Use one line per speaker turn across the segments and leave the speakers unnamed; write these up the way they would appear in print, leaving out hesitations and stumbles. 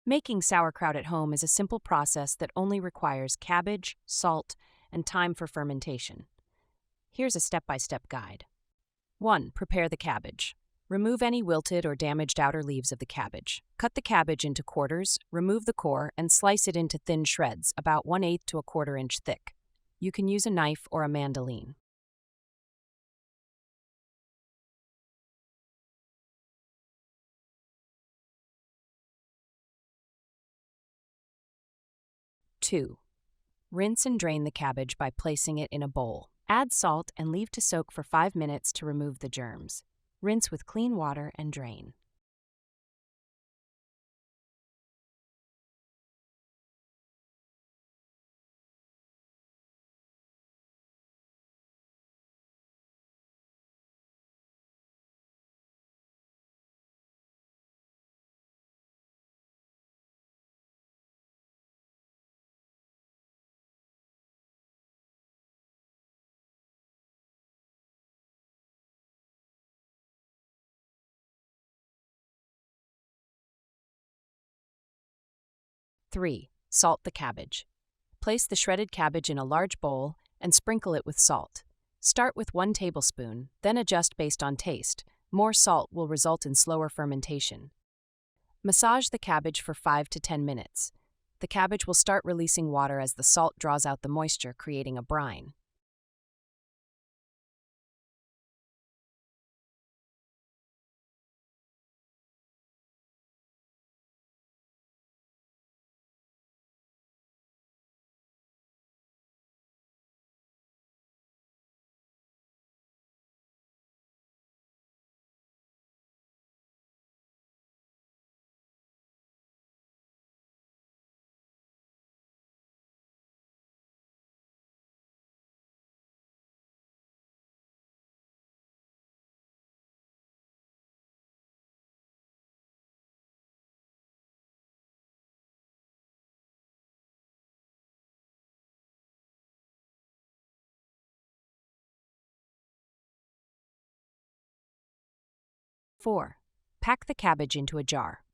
Making sauerkraut at home is a simple process that only requires cabbage, salt, and time for fermentation. Here's a step-by-step guide. 1. Prepare the cabbage. Remove any wilted or damaged outer leaves of the cabbage. Cut the cabbage into quarters, remove the core, and slice it into thin shreds, about 1/8 to 1/4 inch thick. You can use a knife or a mandoline. 2. Rinse and drain the cabbage by placing it in a bowl. Add salt and leave to soak for 5 minutes to remove the germs. Rinse with clean water and drain. 3. Salt the cabbage. Place the shredded cabbage in a large bowl and sprinkle it with salt. Start with 1 tablespoon, then adjust based on taste. More salt will result in slower fermentation. Massage the cabbage for 5 to 10 minutes. The cabbage will start releasing water as the salt draws out the moisture, creating a brine. 4. Pack the cabbage into a jar.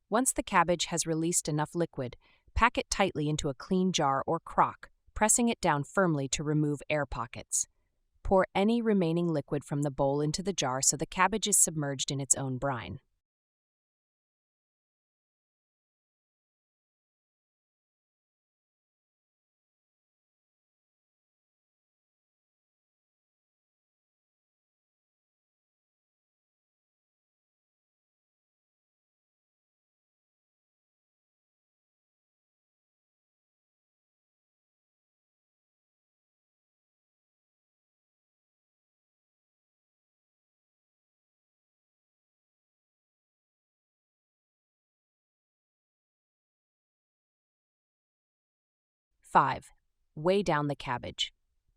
Once the cabbage has released enough liquid, pack it tightly into a clean jar or crock, pressing it down firmly to remove air pockets. Pour any remaining liquid from the bowl into the jar so the cabbage is submerged in its own brine. 5. Weigh down the cabbage.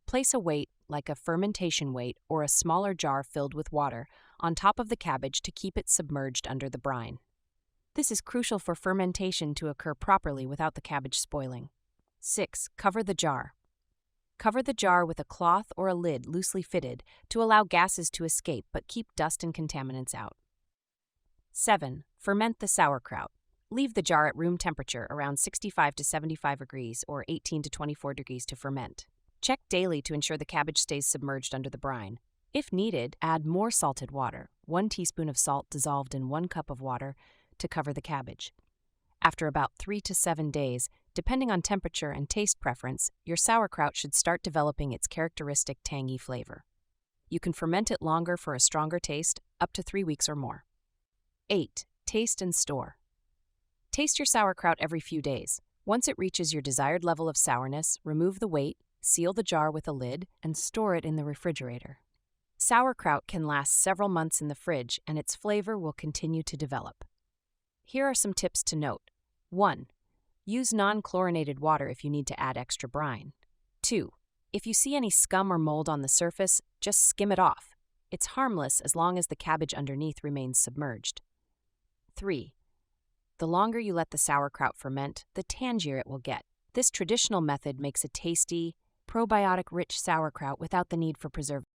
Place a weight, like a fermentation weight or a smaller jar filled with water, on top of the cabbage to keep it submerged under the brine. This is crucial for fermentation to occur properly without the cabbage spoiling. 6. Cover the jar. Cover the jar with a cloth or a lid loosely fitted to allow gases to escape but keep dust and contaminants out. 7. Ferment the sauerkraut. Leave the jar at room temperature around 65 to 75 degrees or 18 to 24 degrees to ferment. Check daily to ensure the cabbage stays submerged under the brine. If needed, add more salted water, 1 teaspoon of salt dissolved in 1 cup of water, to cover the cabbage. After about 3 to 7 days, depending on temperature and taste preference, your sauerkraut should start developing its characteristic tangy flavor. You can ferment it longer for a stronger taste, up to 3 weeks or more. 8. Taste and store. Taste your sauerkraut every few days. Once it reaches your desired level of sourness, remove the weight, seal the jar with a lid, and store it in the refrigerator. Sauerkraut can last several months in the fridge, and its flavor will continue to develop. Here are some tips to note. 1. Use non-chlorinated water if you need to add extra brine. 2. If you see any scum or mold on the surface, just skim it off. It's harmless as long as the cabbage underneath remains submerged. 3. The longer you let the sauerkraut ferment, the tangier it will get. This traditional method makes a tasty, probiotic-rich sauerkraut without the need for preservatives.